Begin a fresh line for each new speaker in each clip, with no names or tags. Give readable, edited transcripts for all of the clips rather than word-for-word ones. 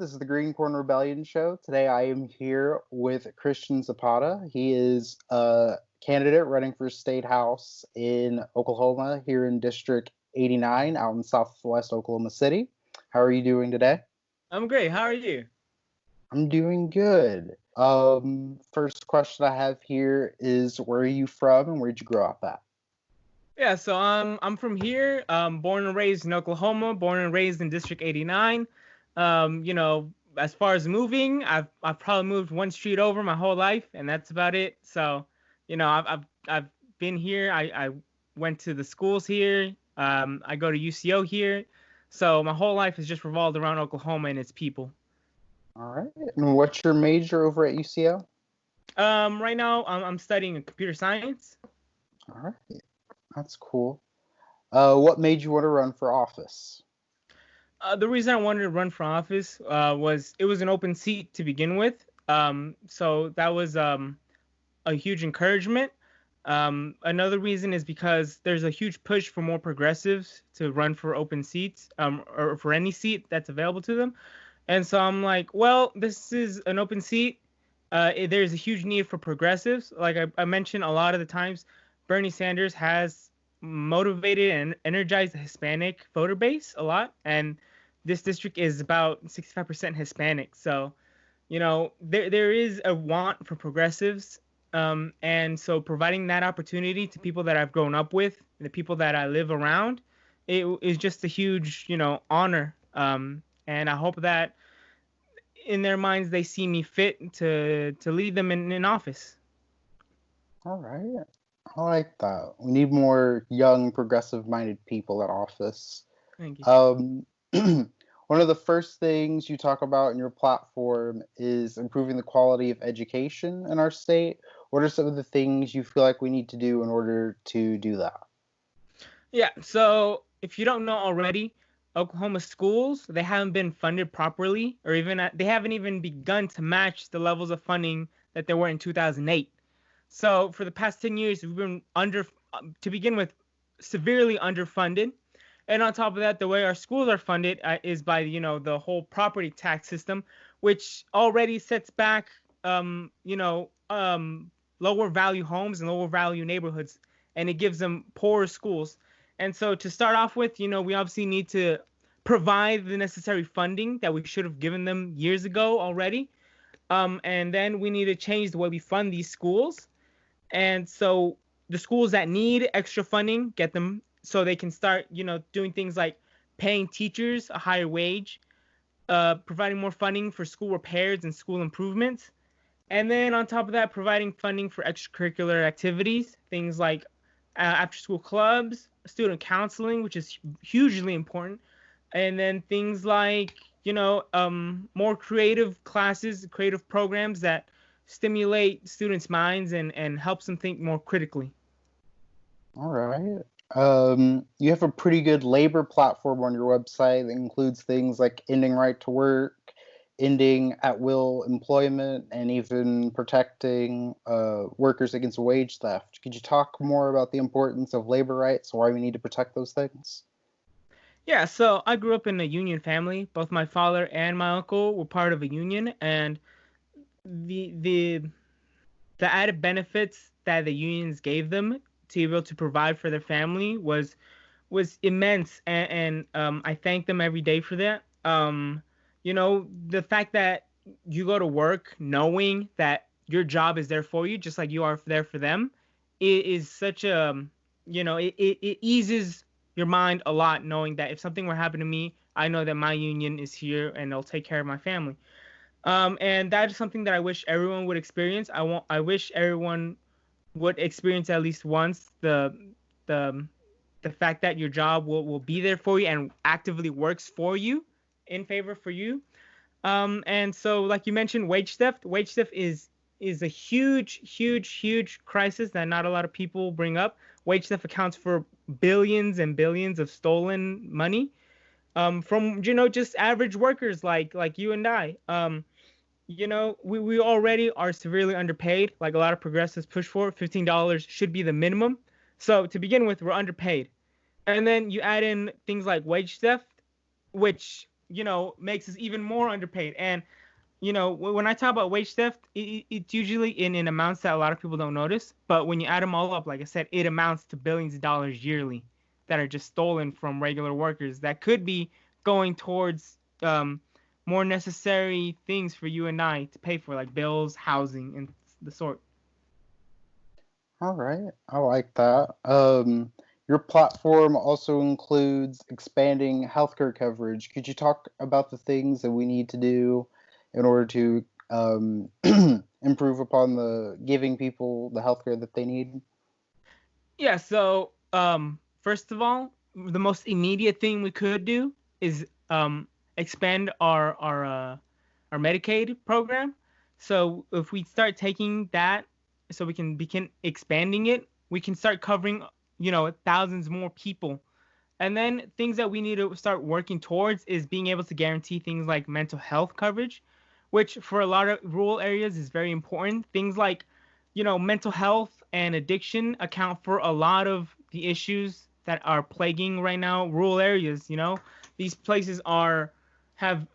This is the Green Corn Rebellion show. Today I am here with Cristian Zapata. He is a candidate running for state house in Oklahoma, here in District 89, out in southwest Oklahoma City. How are you doing today?
I'm great. How are you?
I'm doing good. First question I have here is, where are you from and where'd you grow up at?
Yeah, so I'm from here. Born and raised in Oklahoma. Born and raised in District 89. As far as moving, I've probably moved one street over my whole life, and that's about it. So, I've been here. I went to the schools here. I go to UCO here. So my whole life has just revolved around Oklahoma and its people.
All right. And what's your major over at UCO?
Right now I'm studying computer science.
All right. That's cool. What made you want to run for office?
The reason I wanted to run for office was it was an open seat to begin with. So that was a huge encouragement. Another reason is because there's a huge push for more progressives to run for open seats, or for any seat that's available to them. And so I'm like, well, this is an open seat. There's a huge need for progressives. Like I mentioned, a lot of the times, Bernie Sanders has motivated and energized the Hispanic voter base a lot. And this district is about 65% Hispanic. So, there is a want for progressives. And so providing that opportunity to people that I've grown up with, the people that I live around, it is just a huge, honor. And I hope that in their minds they see me fit to lead them in office.
All right. I like that. We need more young, progressive-minded people in office.
Thank you.
One of the first things you talk about in your platform is improving the quality of education in our state. What are some of the things you feel like we need to do in order to do that?
Yeah, so if you don't know already, Oklahoma schools, they haven't been funded properly, or they haven't even begun to match the levels of funding that they were in 2008. So for the past 10 years, we've been to begin with, severely underfunded. And on top of that, the way our schools are funded is by, the whole property tax system, which already sets back, lower value homes and lower value neighborhoods, and it gives them poorer schools. And so to start off with, we obviously need to provide the necessary funding that we should have given them years ago already. And then we need to change the way we fund these schools. And so the schools that need extra funding, get them so they can start, doing things like paying teachers a higher wage, providing more funding for school repairs and school improvements. And then on top of that, providing funding for extracurricular activities, things like after-school clubs, student counseling, which is hugely important. And then things like, more creative classes, creative programs that stimulate students' minds and helps them think more critically.
All right. You have a pretty good labor platform on your website that includes things like ending right to work, ending at-will employment, and even protecting workers against wage theft. Could you talk more about the importance of labor rights, why we need to protect those things?
Yeah, so I grew up in a union family. Both my father and my uncle were part of a union, and the added benefits that the unions gave them to be able to provide for their family was immense, and I thank them every day for that. The fact that you go to work knowing that your job is there for you, just like you are there for them, it is such a, it eases your mind a lot, knowing that if something were to happen to me, I know that my union is here and they'll take care of my family. And that is something that I wish everyone would experience. I wish everyone would experience at least once the fact that your job will be there for you and actively works for you, in favor for you. And so, like you mentioned, wage theft. Wage theft is a huge crisis that not a lot of people bring up. Wage theft accounts for billions and billions of stolen money, from just average workers like you and I. We already are severely underpaid. Like a lot of progressives push for, $15 should be the minimum. So to begin with, we're underpaid. And then you add in things like wage theft, which makes us even more underpaid. And when I talk about wage theft, it's usually in amounts that a lot of people don't notice. But when you add them all up, like I said, it amounts to billions of dollars yearly that are just stolen from regular workers that could be going towards more necessary things for you and I to pay for, like bills, housing, and the sort.
All right, I like that. Your platform also includes expanding healthcare coverage. Could you talk about the things that we need to do in order to improve upon the giving people the healthcare that they need?
Yeah, so first of all, the most immediate thing we could do is expand our Medicaid program. So if we start taking that, so we can begin expanding it, we can start covering thousands more people. And then things that we need to start working towards is being able to guarantee things like mental health coverage, which for a lot of rural areas is very important. Things like, mental health and addiction account for a lot of the issues that are plaguing right now rural areas. These places have,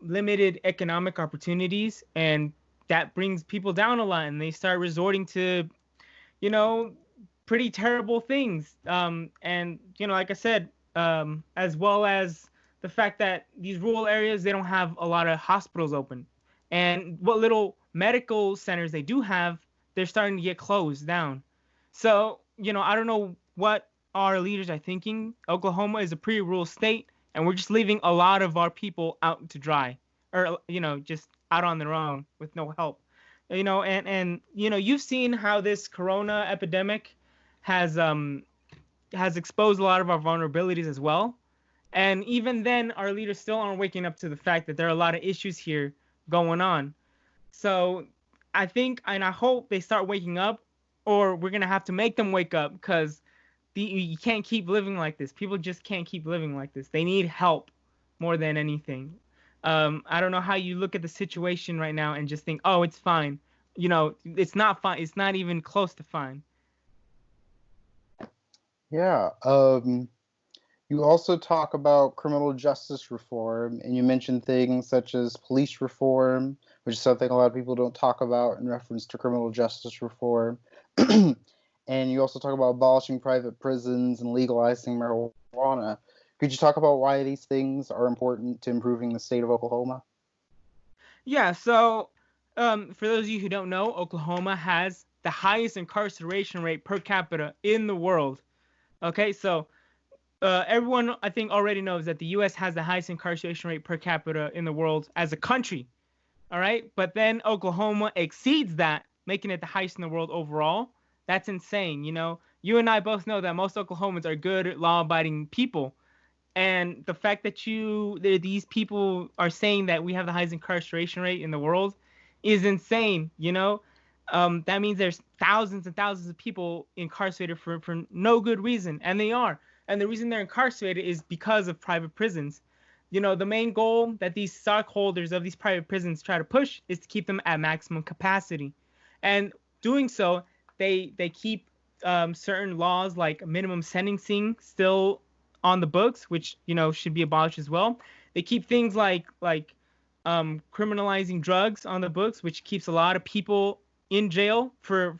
limited economic opportunities, and that brings people down a lot, and they start resorting to, you know, pretty terrible things. And like I said, as well as the fact that these rural areas, they don't have a lot of hospitals open, and what little medical centers they do have, they're starting to get closed down. So I don't know what our leaders are thinking. Oklahoma is a pretty rural state, and we're just leaving a lot of our people out to dry, or just out on their own with no help. And you've seen how this corona epidemic has has exposed a lot of our vulnerabilities as well. And even then, our leaders still aren't waking up to the fact that there are a lot of issues here going on. So I think and I hope they start waking up, or we're gonna have to make them wake up, because you can't keep living like this. People just can't keep living like this. They need help more than anything. I don't know how you look at the situation right now and just think, oh, it's fine. It's not fine. It's not even close to fine.
Yeah. You also talk about criminal justice reform, and you mention things such as police reform, which is something a lot of people don't talk about in reference to criminal justice reform. And you also talk about abolishing private prisons and legalizing marijuana. Could you talk about why these things are important to improving the state of Oklahoma?
Yeah, so for those of you who don't know, Oklahoma has the highest incarceration rate per capita in the world. Okay, so everyone I think already knows that the U.S. has the highest incarceration rate per capita in the world as a country. All right, but then Oklahoma exceeds that, making it the highest in the world overall. That's insane. You and I both know that most Oklahomans are good, law-abiding people, and the fact that these people are saying that we have the highest incarceration rate in the world is insane. That means there's thousands and thousands of people incarcerated for no good reason, and they are. And the reason they're incarcerated is because of private prisons. The main goal that these stockholders of these private prisons try to push is to keep them at maximum capacity. And doing so, they keep certain laws like minimum sentencing still on the books, which should be abolished as well. They keep things like criminalizing drugs on the books, which keeps a lot of people in jail for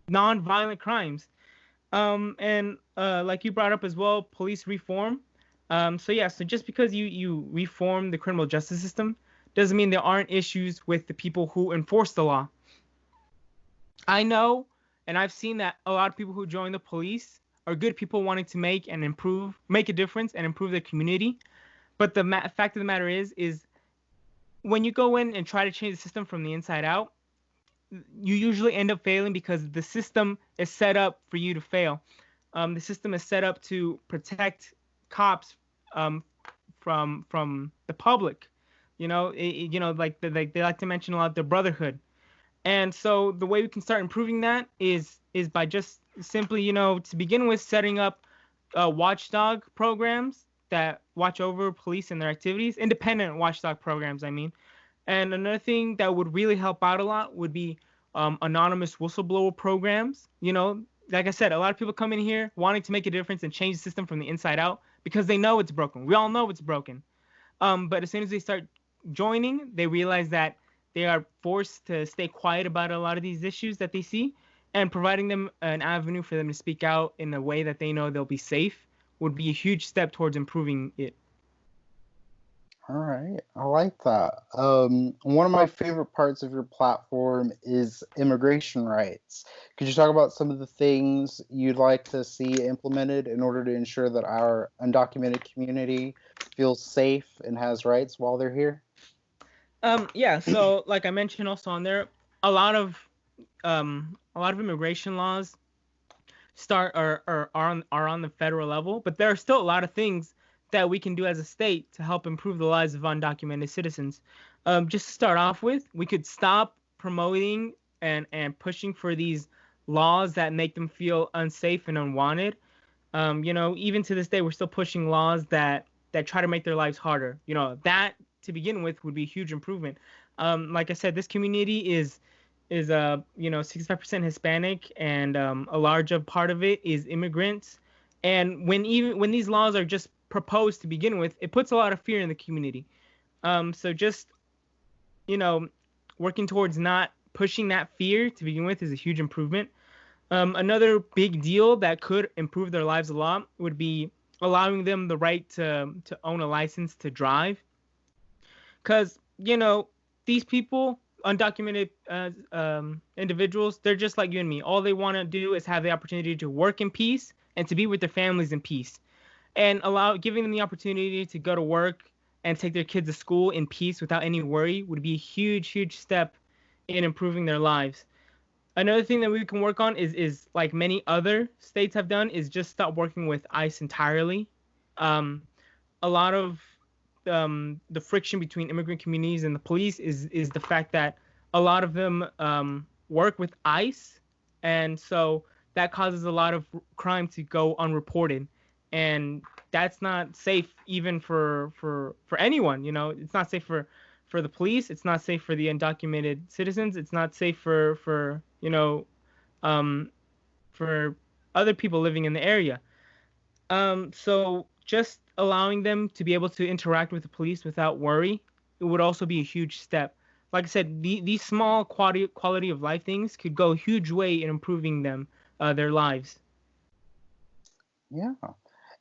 non-violent crimes. And like you brought up as well, police reform. So just because you reform the criminal justice system doesn't mean there aren't issues with the people who enforce the law. I know, and I've seen that a lot of people who join the police are good people wanting to make a difference and improve their community. But the fact of the matter is when you go in and try to change the system from the inside out, you usually end up failing because the system is set up for you to fail. The system is set up to protect cops from the public. Like they like to mention a lot the brotherhood. And so the way we can start improving that is by just simply, to begin with, setting up watchdog programs that watch over police and their activities, independent watchdog programs, I mean. And another thing that would really help out a lot would be anonymous whistleblower programs. Like I said, a lot of people come in here wanting to make a difference and change the system from the inside out, because they know it's broken. We all know it's broken. But as soon as they start joining, they realize that they are forced to stay quiet about a lot of these issues that they see, and providing them an avenue for them to speak out in a way that they know they'll be safe would be a huge step towards improving it.
All right, I like that. One of my favorite parts of your platform is immigration rights. Could you talk about some of the things you'd like to see implemented in order to ensure that our undocumented community feels safe and has rights while they're here?
Yeah. So, like I mentioned also on there, a lot of immigration laws start are on the federal level, but there are still a lot of things that we can do as a state to help improve the lives of undocumented citizens. Just to start off with, we could stop promoting and pushing for these laws that make them feel unsafe and unwanted. Even to this day, we're still pushing laws that try to make their lives harder. That to begin with would be a huge improvement. Like I said, this community is 65% Hispanic, and a larger part of it is immigrants. And when these laws are just proposed to begin with, it puts a lot of fear in the community. So just you know, working towards not pushing that fear to begin with is a huge improvement. Another big deal that could improve their lives a lot would be allowing them the right to own a license to drive. Because these people, undocumented individuals, they're just like you and me. All they want to do is have the opportunity to work in peace and to be with their families in peace, and giving them the opportunity to go to work and take their kids to school in peace without any worry would be a huge step in improving their lives. Another thing that we can work on is like many other states have done, is just stop working with ICE entirely. Um, a lot of the friction between immigrant communities and the police is the fact that a lot of them work with ICE, and so that causes a lot of crime to go unreported, and that's not safe even for anyone. It's not safe for the police. It's not safe for the undocumented citizens. It's not safe um, for other people living in the area. So just allowing them to be able to interact with the police without worry, it would also be a huge step. Like I said, these small quality of life things could go a huge way in improving their lives.
Yeah.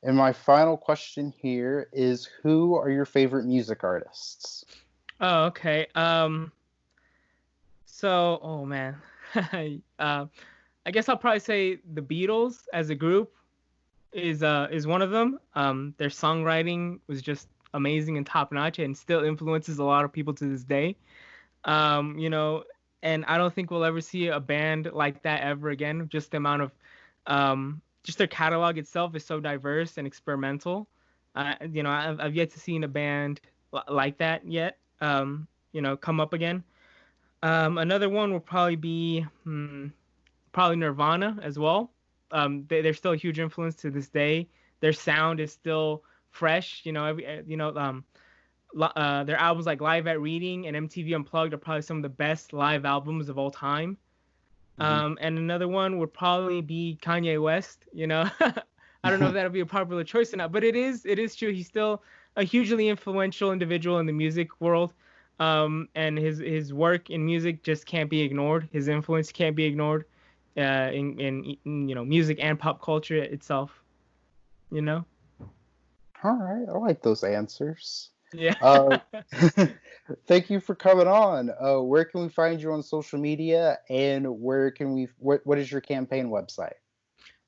And my final question here is, who are your favorite music artists?
Oh, okay. Oh man, uh, I guess I'll probably say the Beatles as a group is one of them. Their songwriting was just amazing and top notch, and still influences a lot of people to this day. Um, you know, and I don't think we'll ever see a band like that ever again. Just the amount of, just their catalog itself is so diverse and experimental. I've yet to see a band like that yet. Come up again. Another one will probably be probably Nirvana as well. They're still a huge influence to this day. Their sound is still fresh. Their albums like Live at Reading and MTV Unplugged are probably some of the best live albums of all time.
Hmm.
And another one would probably be Kanye West. I don't know if that'll be a popular choice or not, but it is true. He's still a hugely influential individual in the music world. And his work in music just can't be ignored. His influence can't be ignored, in music and pop culture itself. You know?
All right, I like those answers.
Yeah.
Uh, Thank you for coming on. Where can we find you on social media, and what is your campaign website?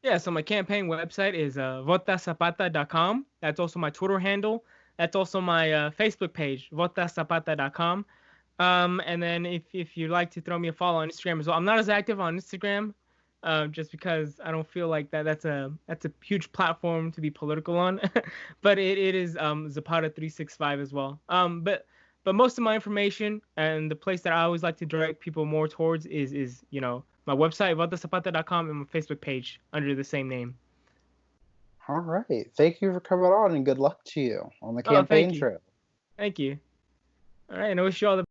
Yeah, so my campaign website is votasapata.com. That's also my Twitter handle. That's also my Facebook page, votasapata.com. And then if you'd like to throw me a follow on Instagram as well. I'm not as active on Instagram, just because I don't feel like that's a huge platform to be political on. But it is Zapata365 as well. But most of my information and the place that I always like to direct people more towards is my website, votasapata.com, and my Facebook page under the same name.
All right, thank you for coming on, and good luck to you on the
Oh, thank
campaign
you.
trail.
Thank you. All right, and I wish you all the